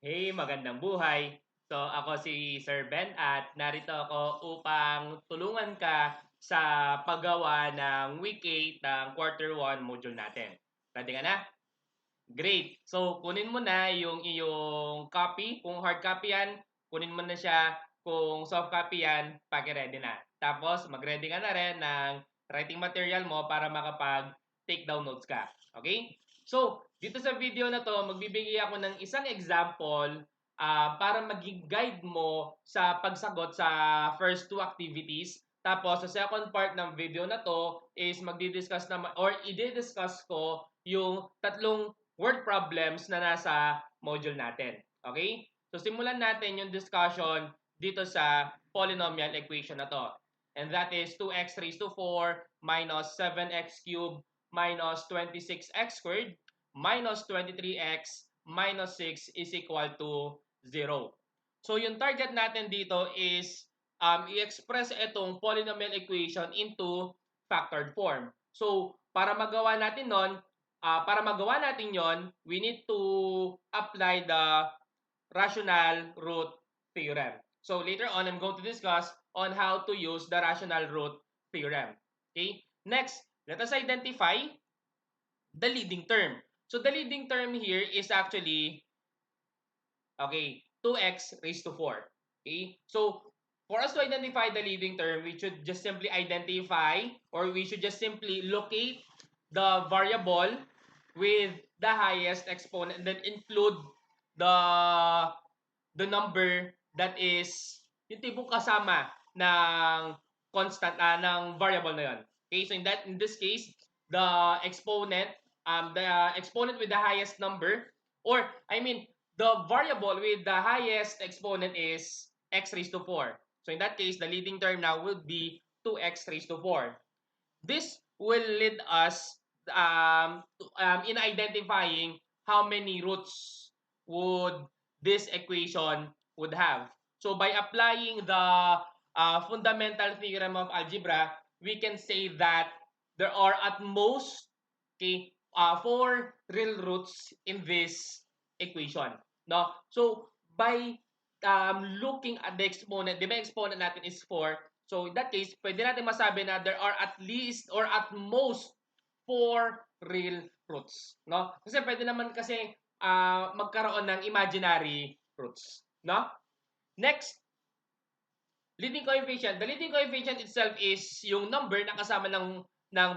Hey, magandang buhay! So, ako si Sir Ben at narito ako upang tulungan ka sa paggawa ng Week 8 ng Quarter 1 module natin. Ready ka na? Great! So, kunin mo na yung iyong copy. Kung hard copy yan, kunin mo na siya. Kung soft copy yan, paki-ready na. Tapos, mag-ready ka na rin ng writing material mo para makapag-take down notes ka. Okay? So, dito sa video na to, magbibigay ako ng isang example para maging guide mo sa pagsagot sa first two activities. Tapos, sa second part ng video na to is magdi-discuss na or i-discuss ko yung tatlong word problems na nasa module natin. Okay? So, simulan natin yung discussion dito sa polynomial equation na to. And that is 2x raised to 4 minus 7x cubed minus 26x squared minus 23x minus 6 is equal to 0. So, yung target natin dito is i-express itong polynomial equation into factored form. So, para magawa natin yon, we need to apply the rational root theorem. So later on, I'm going to discuss on how to use the rational root theorem. Okay? Next, let us identify the leading term. So the leading term here is actually, okay, 2x raised to 4. Okay? So for us to identify the leading term, we should just simply identify or we should just simply locate the variable with the highest exponent and then include the number that is yung tipong kasama ng constant ng variable na yon. Okay, so in this case, the exponent with the highest number, or I mean the variable with the highest exponent is x raised to 4. So in that case, the leading term now would be 2x raised to 4. This will lead us in identifying how many roots would this equation would have. So by applying the fundamental theorem of algebra, we can say that there are at most, okay, 4 real roots in this equation. No? So by looking at the exponent, di ba exponent natin is 4? So in that case, pwede natin masabi na there are at least or at most 4 real roots. No? Kasi pwede naman kasi magkaroon ng imaginary roots. No? Next, leading coefficient. The leading coefficient itself is yung number na kasama ng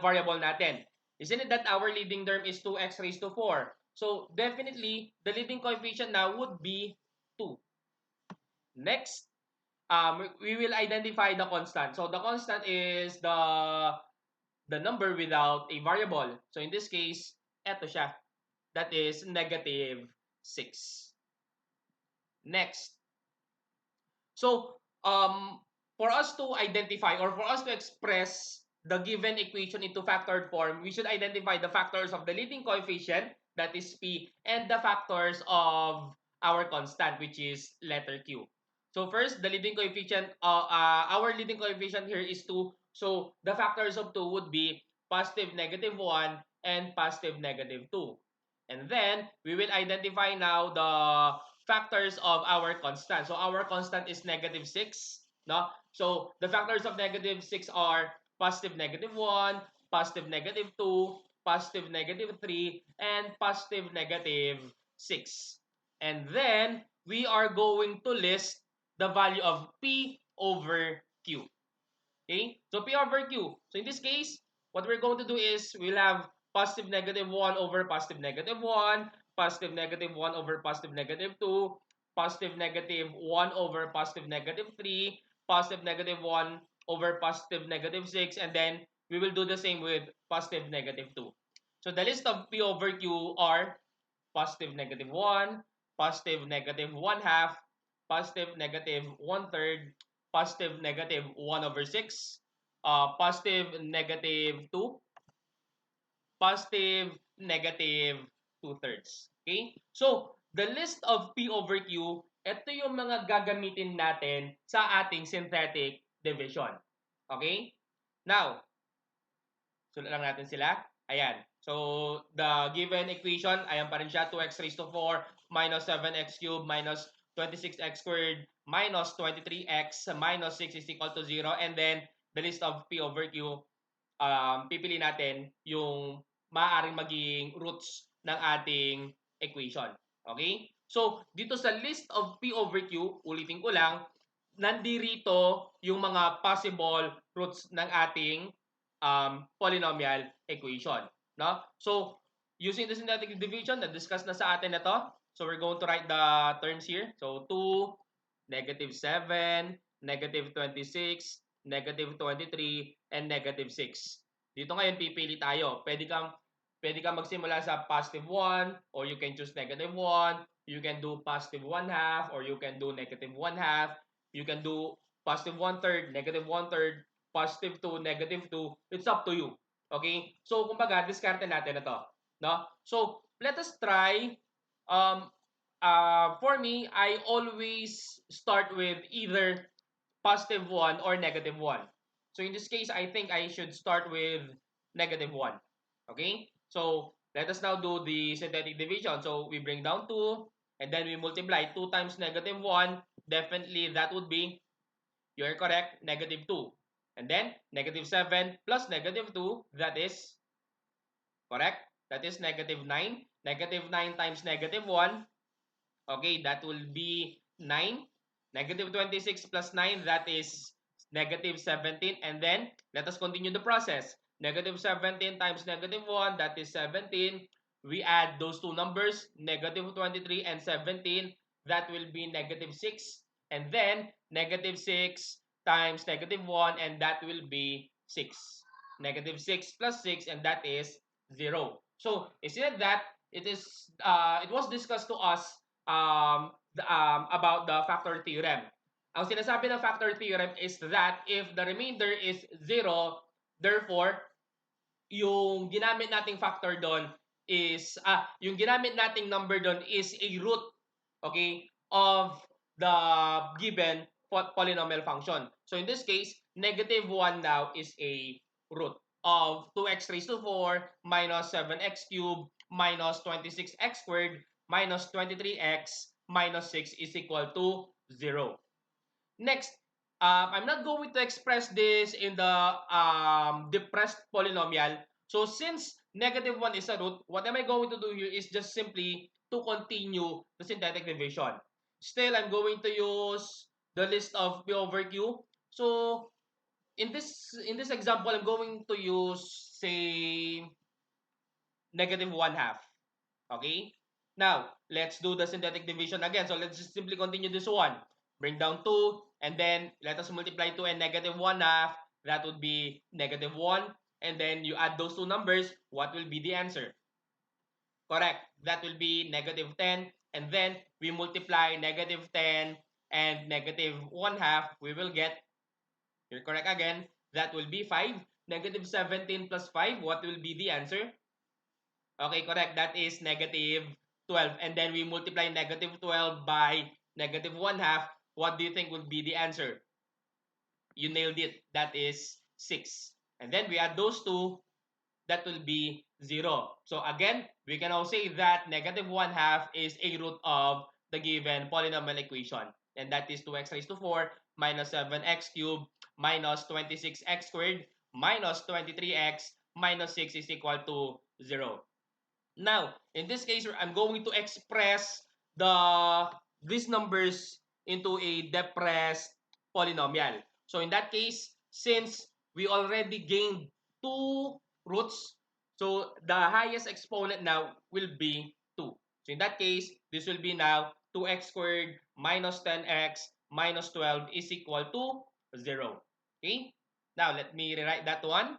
variable natin. Isn't it that our leading term is 2x raised to 4? So definitely, the leading coefficient now would be 2. Next, we will identify the constant. So the constant is the number without a variable. So in this case, eto siya. That is negative 6. Next. So, for us to identify or for us to express the given equation into factored form, we should identify the factors of the leading coefficient, that is P, and the factors of our constant, which is letter Q. So first, the leading coefficient, our leading coefficient here is 2. So the factors of 2 would be positive negative 1 and positive negative 2. And then, we will identify now the factors of our constant. So our constant is negative 6. No? So the factors of negative 6 are positive negative 1, positive negative 2, positive negative 3, and positive negative 6. And then, we are going to list the value of P over Q. Okay? So P over Q. So in this case, what we're going to do is we'll have positive negative 1 over positive negative 1, positive negative 1 over positive negative 2, positive negative 1 over positive negative 3, positive negative 1 over positive negative 6, and then we will do the same with positive negative 2. So the list of P over Q are positive negative 1, positive negative 1 half, positive negative 1/3, positive negative 1 over 6, positive negative 2, positive negative 2/3. Okay? So, the list of P over Q, ito yung mga gagamitin natin sa ating synthetic division. Okay? Now, sulat lang natin sila. Ayan. So, the given equation, ayan pa rin siya, 2x raised to 4 minus 7x cubed minus 26x squared minus 23x minus 6 is equal to 0. And then the list of P over Q, pipili natin yung maaaring maging roots ng ating equation. Okay? So, dito sa list of P over Q, ulitin ko lang, nandirito yung mga possible roots ng ating polynomial equation. No? So, using the synthetic division, na-discuss na sa atin na to. So, we're going to write the terms here. So, 2, negative 7, negative 26, negative 23, and negative 6. Dito ngayon, pipili tayo. Pwede kang magsimula sa positive 1, or you can choose negative 1. You can do positive 1 half, or you can do negative 1 half. You can do positive 1/3, negative 1/3, positive 2, negative 2. It's up to you. Okay? So, kumbaga, diskarte natin na to. No? So, let us try. For me, I always start with either positive 1 or negative 1. So, in this case, I think I should start with negative 1. Okay? So, let us now do the synthetic division. So, we bring down 2, and then we multiply 2 times negative 1. Definitely, that would be, you're correct, negative 2. And then, negative 7 plus negative 2, that is, correct? That is negative 9. Negative 9 times negative 1, okay, that will be 9. Negative 26 plus 9, that is negative 17. And then, let us continue the process. Negative 17 times negative 1, that is 17. We add those two numbers, negative 23 and 17. That will be negative 6. And then, negative 6 times negative 1, and that will be 6. Negative 6 plus 6, and that is 0. So, instead of that, it was discussed to us about the factor theorem. Ang sinasabi ng factor theorem is that if the remainder is 0, therefore, yung ginamit nating factor doon is, yung ginamit nating number doon is a root, okay, of the given polynomial function. So in this case, negative 1 now is a root of 2x raised to 4 minus 7x cubed minus 26x squared minus 23x minus 6 is equal to 0. Next, I'm not going to express this in the depressed polynomial. So since negative 1 is a root, what am I going to do here is just simply to continue the synthetic division. Still, I'm going to use the list of P over Q. So in this example, I'm going to use, say, negative 1 half. Okay? Now, let's do the synthetic division again. So let's just simply continue this one. Bring down 2, and then let us multiply 2 and negative 1 half. That would be negative 1. And then you add those two numbers, what will be the answer? Correct. That will be negative 10. And then we multiply negative 10 and negative 1 half. We will get, you're correct again, that will be 5. Negative 17 plus 5, what will be the answer? Okay, correct. That is negative 12. And then we multiply negative 12 by negative 1 half. What do you think would be the answer? You nailed it. That is 6. And then we add those two. That will be 0. So again, we can now say that negative 1 half is a root of the given polynomial equation. And that is 2x raised to 4 minus 7x cubed minus 26x squared minus 23x minus 6 is equal to 0. Now, in this case, I'm going to express these numbers into a depressed polynomial. So in that case, since we already gained two roots, so the highest exponent now will be 2. So in that case, this will be now 2x squared minus 10x minus 12 is equal to 0. Okay? Now, let me rewrite that one.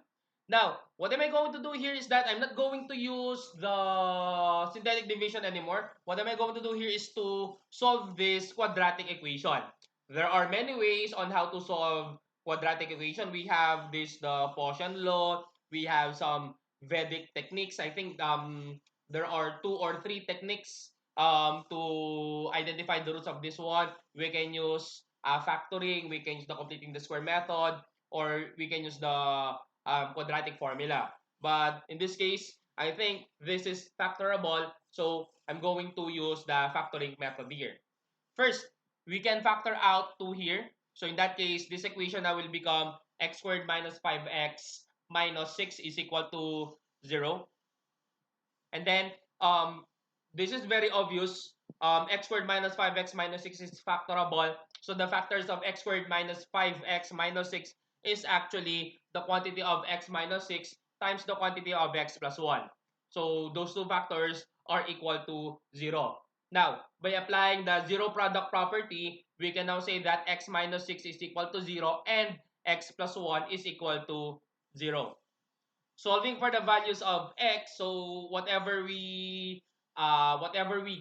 Now, what am I going to do here is that I'm not going to use the synthetic division anymore. What am I going to do here is to solve this quadratic equation. There are many ways on how to solve quadratic equation. We have the Poisson law. We have some Vedic techniques. I think there are 2 or 3 techniques to identify the roots of this one. We can use factoring. We can use the completing the square method, or we can use the quadratic formula. But in this case, I think this is factorable. So I'm going to use the factoring method here. First, we can factor out 2 here. So in that case, this equation now will become x squared minus 5x minus 6 is equal to 0. And then this is very obvious. X squared minus 5x minus 6 is factorable. So the factors of x squared minus 5x minus 6 is actually the quantity of x minus 6 times the quantity of x plus 1. So those two factors are equal to 0. Now, by applying the zero product property, we can now say that x minus 6 is equal to 0 and x plus 1 is equal to 0. Solving for the values of x, so whatever we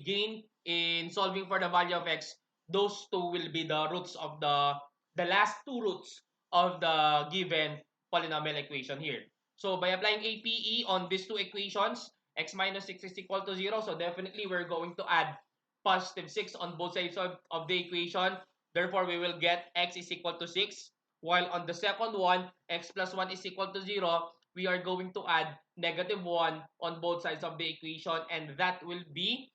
gain in solving for the value of x, those two will be the roots of the last two roots of the given polynomial equation here. So by applying APE on these two equations, x minus 6 is equal to 0. So definitely we're going to add positive 6 on both sides of the equation. Therefore, we will get x is equal to 6. While on the second one, x plus 1 is equal to 0, we are going to add negative 1 on both sides of the equation, and that will lead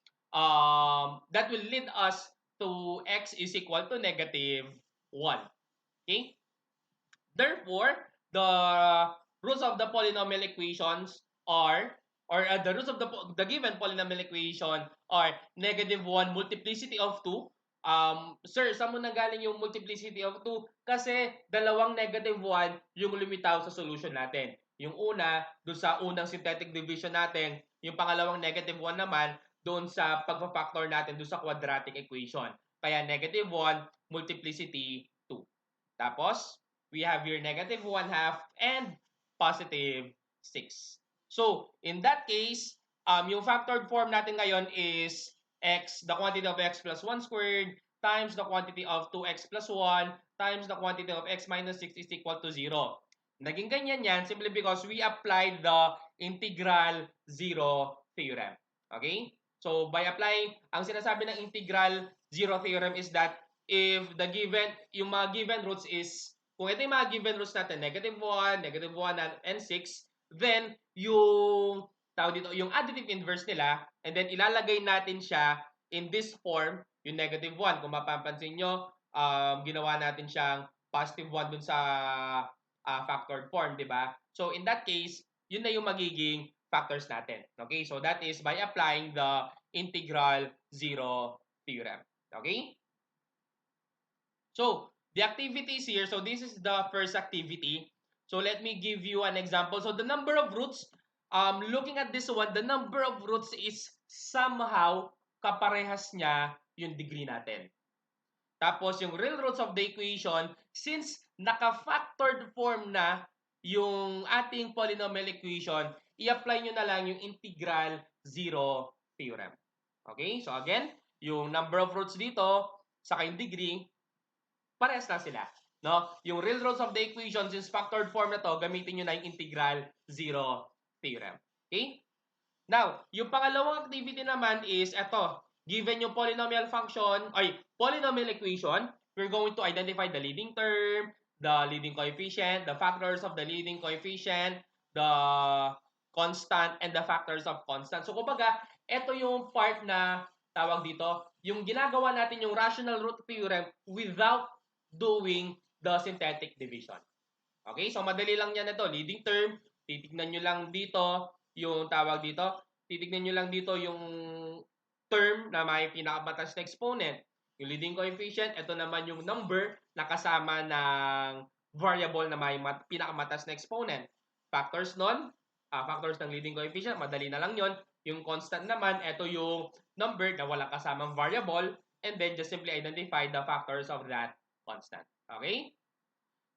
us to x is equal to negative 1. Okay? Therefore, the roots of the polynomial equations are, or the roots of the given polynomial equation are negative 1 multiplicity of 2. Sir, saan mo nanggaling yung multiplicity of 2? Kasi dalawang negative 1 yung lumitaw sa solution natin. Yung una, doon sa unang synthetic division natin. Yung pangalawang negative 1 naman, doon sa pagpa-factor natin doon sa quadratic equation. Kaya negative 1 multiplicity 2. Tapos, we have your negative 1 half and positive 6. So, in that case, yung factored form natin ngayon is the quantity of x plus 1 squared times the quantity of 2x plus 1 times the quantity of x minus 6 is equal to 0. Naging ganyan yan simply because we applied the integral 0 theorem. Okay? So, by applying, ang sinasabi ng integral 0 theorem is that if yung mga given roots is, kung ito yung mga given roots natin, negative 1, negative 1, and 6, then yung, yung additive inverse nila, and then ilalagay natin siya in this form, yung negative 1. Kung mapapansin nyo, ginawa natin siyang positive 1 dun sa factored form, di ba? So, in that case, yun na yung magiging factors natin. Okay? So, that is by applying the integral 0 theorem. Okay? So, the activities here, so this is the first activity. So, let me give you an example. So, the number of roots, looking at this one, the number of roots is somehow kaparehas niya yung degree natin. Tapos, yung real roots of the equation, since naka-factored form na yung ating polynomial equation, i-apply nyo na lang yung integral 0 theorem. Okay? So, again, yung number of roots dito, saka yung degree, parehas lang sila. No? Yung real roots of the equation, since factored form na to, gamitin nyo na yung integral 0 theorem. Okay? Now, yung pangalawang activity naman is ito. Given yung polynomial function, polynomial equation, we're going to identify the leading term, the leading coefficient, the factors of the leading coefficient, the constant, and the factors of constant. So, kumbaga, ito yung part na tawag dito, yung ginagawa natin yung rational root theorem without doing the synthetic division. Okay? So, madali lang yan ito. Leading term, titignan nyo lang dito yung tawag dito. Titignan nyo lang dito yung term na may pinakamatas na exponent. Yung leading coefficient, ito naman yung number na kasama ng variable na may pinakamatas na exponent. Factors nun, factors ng leading coefficient, madali na lang yon. Yung constant naman, ito yung number na walang kasamang variable, and then just simply identify the factors of that constant. Okay?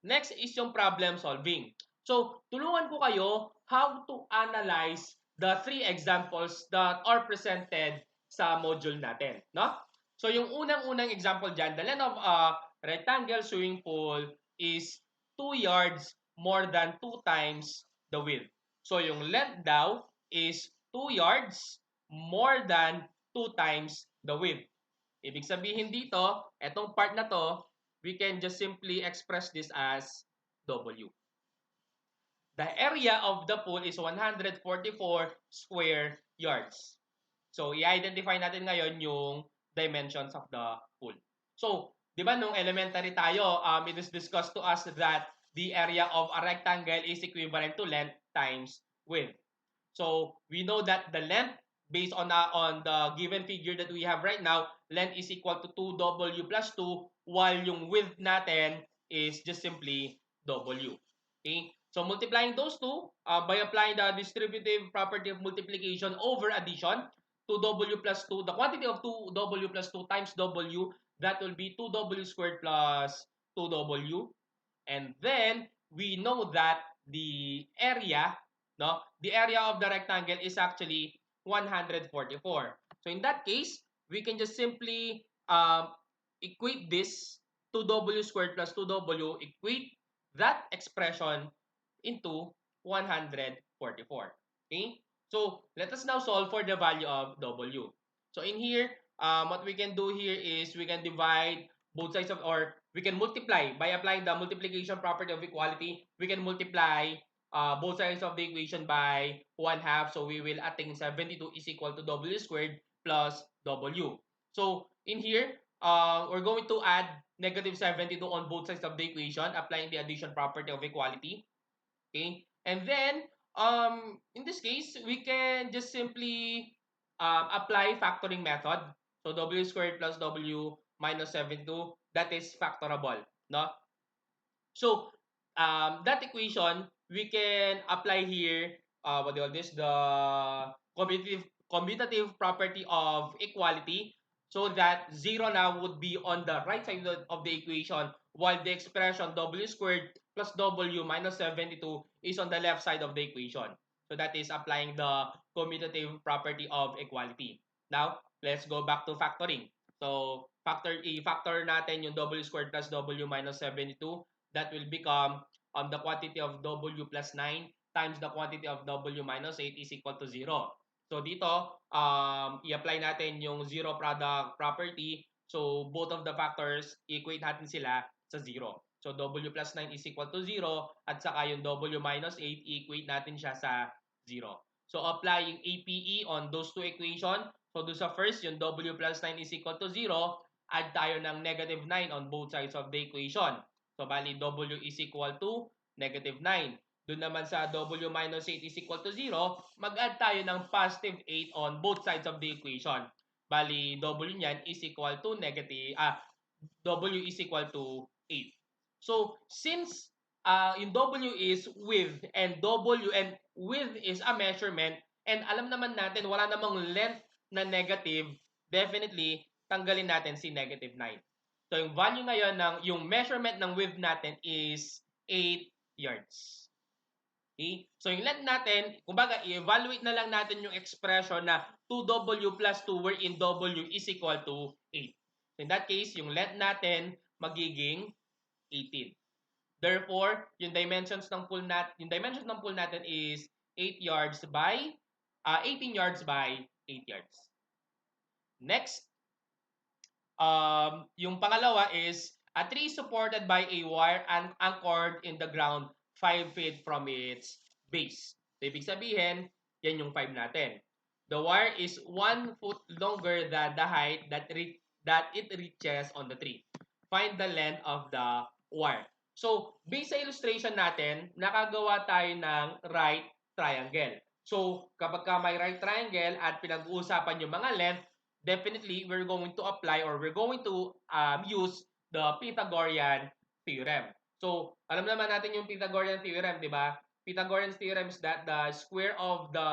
Next is yung problem solving. So, tulungan ko kayo how to analyze the three examples that are presented sa module natin. No? So, yung unang-unang example dyan, the length of a rectangle swimming pool is 2 yards more than 2 times the width. So, yung length daw is 2 yards more than 2 times the width. Ibig sabihin dito, etong part na to, we can just simply express this as W. The area of the pool is 144 square yards. So, i-identify natin ngayon yung dimensions of the pool. So, di ba nung elementary tayo, it is discussed to us that the area of a rectangle is equivalent to length times width. So, we know that the length, based on the given figure that we have right now, length is equal to 2W plus 2, while yung width natin is just simply W. Okay? So, multiplying those two, by applying the distributive property of multiplication over addition, 2W plus 2, the quantity of 2W plus 2 times W, that will be 2W squared plus 2W. And then, we know that the area, no, the area of the rectangle is actually 144. So, in that case, we can just simply equate this 2W squared plus 2W, equate that expression into 144. Okay? So, let us now solve for the value of W. So, in here, what we can do here is we can divide both sides of, or we can multiply by applying the multiplication property of equality. We can multiply both sides of the equation by 1/2. So, we will attain 72 is equal to W squared plus W. So, in here, we're going to add negative 72 on both sides of the equation, applying the addition property of equality. Okay? And then, in this case, we can just simply apply factoring method. So, W squared plus W minus 72, that is factorable. No? So, that equation, we can apply here, what do you call this, the commutative property of equality, so that 0 now would be on the right side of the equation, while the expression W squared plus W minus 72 is on the left side of the equation. So that is applying the commutative property of equality. Now, let's go back to factoring. So, i-factor natin yung W squared plus W minus 72. That will become the quantity of W plus 9 times the quantity of W minus 8 is equal to 0. So dito, i-apply natin yung zero product property. So both of the factors, equate natin sila sa 0. So W plus 9 is equal to 0 at saka yung W minus 8, equate natin siya sa 0. So applying APE on those two equation. So do sa first, yung W plus 9 is equal to 0, add tayo ng negative 9 on both sides of the equation. So, bali, W is equal to negative 9. Doon naman sa W minus 8 is equal to 0, mag-add tayo ng positive 8 on both sides of the equation. Bali, W niyan is equal to W is equal to 8. So, since yung W is width and width is a measurement, and alam naman natin wala namang length na negative, definitely tanggalin natin si negative 9. So, yung value ngayon yung measurement ng width natin is 8 yards. Okay? So, yung length natin, kumbaga, i-evaluate na lang natin yung expression na 2W plus 2 wherein W is equal to 8. So, in that case, yung length natin magiging 18. Therefore, yung dimensions ng pool natin is 8 yards by 18 yards by 8 yards. Next, yung pangalawa is a tree supported by a wire and anchored in the ground 5 feet from its base. So, ibig sabihin, yan yung 5 natin. The wire is 1 foot longer than the height that it reaches on the tree. Find the length of the wire. So, based sa illustration natin, nakagawa tayo ng right triangle. So, kapag may right triangle at pinag-uusapan yung mga length, definitely we're going to apply or we're going to use the Pythagorean theorem. So, alam naman natin yung Pythagorean theorem, di ba? Pythagorean theorem is that the square of the,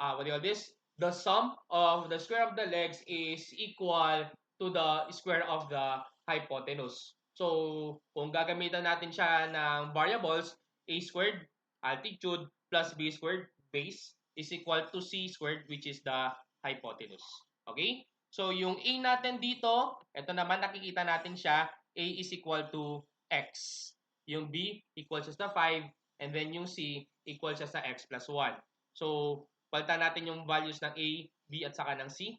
what do you call this? The sum of the square of the legs is equal to the square of the hypotenuse. So, kung gagamitan natin siya ng variables, a squared, altitude, plus b squared, base, is equal to c squared, which is the hypotenuse. Okay? So, yung A natin dito, ito naman nakikita natin siya, A is equal to X. Yung B equal siya sa 5, and then yung C equal siya sa X plus 1. So, palitan natin yung values ng A, B, at saka ng C.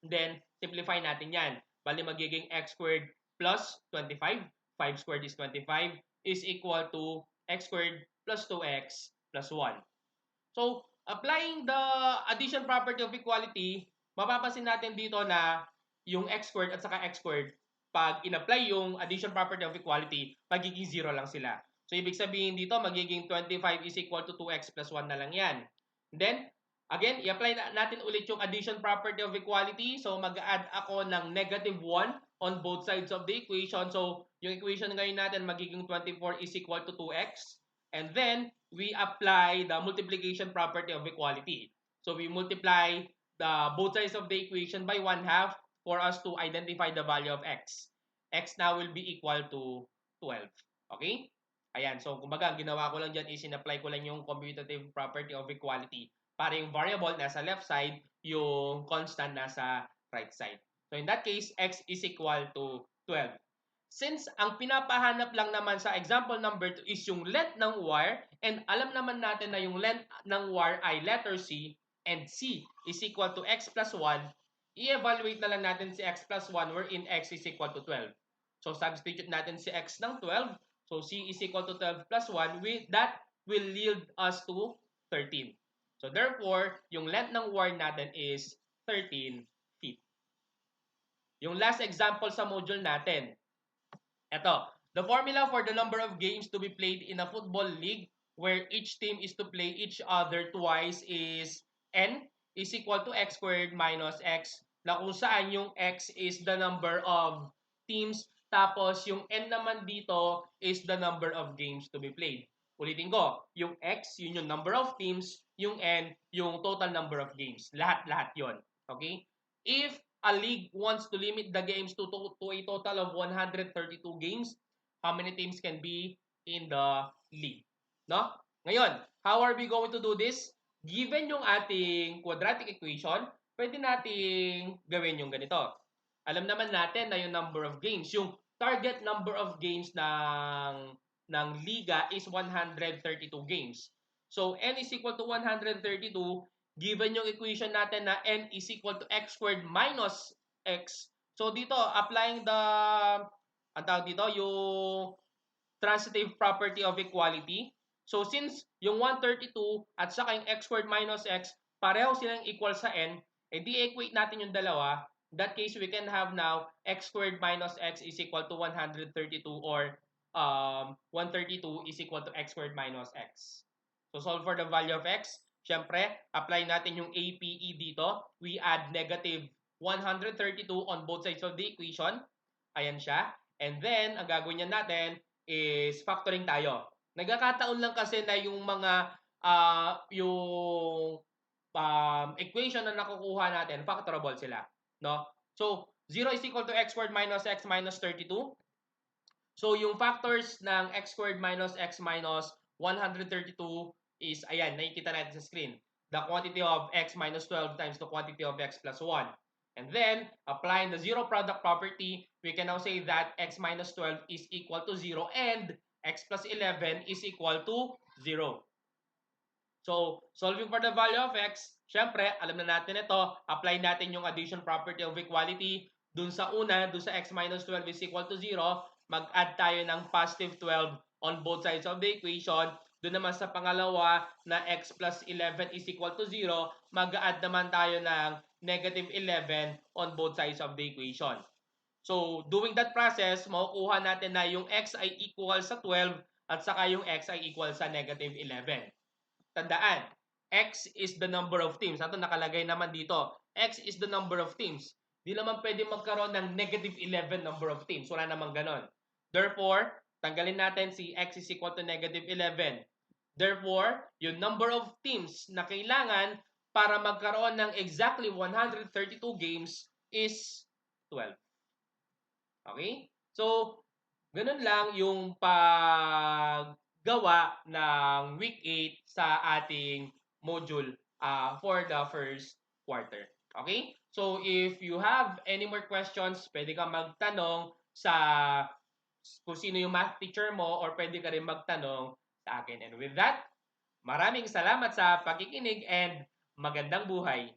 And then, simplify natin yan. Bali, magiging X squared plus 25, 5 squared is 25, is equal to X squared plus 2X plus 1. So, Applying the addition property of equality, mapapansin natin dito na yung x squared at saka x squared, pag in-apply yung addition property of equality, magiging 0 lang sila. So, ibig sabihin dito, magiging 25 is equal to 2x plus 1 na lang yan. Then, again, i-apply natin ulit yung addition property of equality. So, mag-add ako ng negative 1 on both sides of the equation. So, yung equation ngayon natin magiging 24 is equal to 2x. And then, we apply the multiplication property of equality. So, we multiply the both sides of the equation by 1/2 for us to identify the value of x. X now will be equal to 12. Okay? Ayan. So, kumbaga, ang ginawa ko lang dyan is in-apply ko lang yung commutative property of equality para yung variable nasa left side, yung constant nasa right side. So, in that case, x is equal to 12. Since ang pinapahanap lang naman sa example number 2 is yung length ng wire, and alam naman natin na yung length ng wire ay letter C, and C is equal to x plus 1, i-evaluate na lang natin si x plus 1 wherein x is equal to 12. So, substitute natin si x ng 12. So, C is equal to 12 plus 1. That will yield us to 13. So, therefore, yung length ng wire natin is 13 feet. Yung last example sa module natin, eto, the formula for the number of games to be played in a football league where each team is to play each other twice is n is equal to x squared minus x, na kung saan yung x is the number of teams, tapos yung n naman dito is the number of games to be played. Ulitin ko, yung x, yun yung number of teams, yung n, yung total number of games. Lahat-lahat yon. Okay? If a league wants to limit the games to a total of 132 games, how many teams can be in the league? No? Ngayon, how are we going to do this? Given yung ating quadratic equation, pwede nating gawin yung ganito. Alam naman natin na yung number of games, yung target number of games ng liga is 132 games. So, n is equal to 132. Given yung equation natin na n is equal to x squared minus x. So, dito, applying ang tawag dito, yung transitive property of equality. So, since yung 132 at saka yung x squared minus x, pareho silang equal sa n, edi equate natin yung dalawa. In that case, we can have now x squared minus x is equal to 132, or 132 is equal to x squared minus x. So, solve for the value of x. Siyempre, apply natin yung APE dito. We add negative 132 on both sides of the equation. Ayan siya. And then, ang gagawin niya natin is factoring tayo. Nagkakataon lang kasi na yung mga equation na nakukuha natin, factorable sila. No? So, 0 is equal to x squared minus x minus 32. So, yung factors ng x squared minus x minus 132 is, ayan, nakikita natin sa screen. The quantity of x minus 12 times the quantity of x plus 1. And then, applying the zero product property, we can now say that x minus 12 is equal to 0 and x plus 11 is equal to 0. So, solving for the value of x, syempre, alam na natin ito, apply natin yung addition property of equality. Dun sa una, dun sa x minus 12 is equal to 0, mag-add tayo ng positive 12 on both sides of the equation. Doon naman sa pangalawa na x plus 11 is equal to 0, mag-add naman tayo ng negative 11 on both sides of the equation. So, doing that process, makukuha natin na yung x ay equal sa 12 at saka yung x ay equal sa negative 11. Tandaan, x is the number of teams. Ito nakalagay naman dito. X is the number of teams. Di naman pwede magkaroon ng negative 11 number of teams. Wala namang ganon. Therefore, tanggalin natin si x is equal to negative 11. Therefore, yung number of teams na kailangan para magkaroon ng exactly 132 games is 12. Okay? So, ganun lang yung paggawa ng week 8 sa ating module for the first quarter. Okay? So, if you have any more questions, pwede kang magtanong sa kung sino yung math teacher mo, or pwede ka rin magtanong sa akin. And with that, maraming salamat sa pakikinig and magandang buhay.